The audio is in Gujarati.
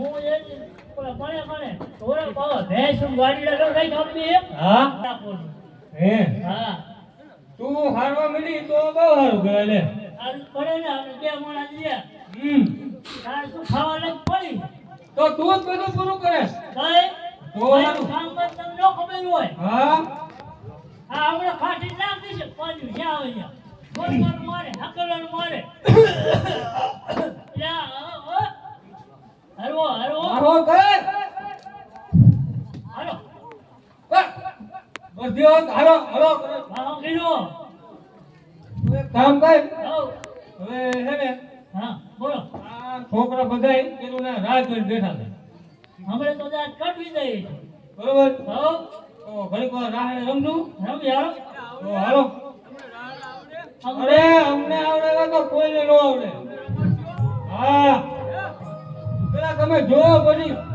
હું એ મને થોડા પાવા ભેંસ ગાડી લગાવ કઈ કંપની હા હે હા તું હારવા મળી તો બહુ સારું કરે લે આ પડે ને આપણે બે મોણા દીયા તાર શું ખાવા લાગ પડી તો તું જ બધું પૂરું કરે કઈ તો મારું કામ પર તમને ન ખબર હોય હા આ આપણે ફાટી નાખી છે પાણી જ્યાં આવે ત્યાં ગોળવાનું મારે હકલવાનું મારે હરવો હરવો હારો કર હાલો બધ્યો હારો હારો હા કીધો એક કામ કર હો હવે હે ને હા બોલો આ છોકરા બધાય પેલું ના રાહ જોઈને બેઠા છે હમણે તો દાંત કાઢવી દઈએ છે બરોબર હો તો ઘડીક વાર રાહ રમજો રમી હાલો તો હાલો અરે અમને આવડે તો કોઈને ન આવડે હા પેલા તમે જોવો પછી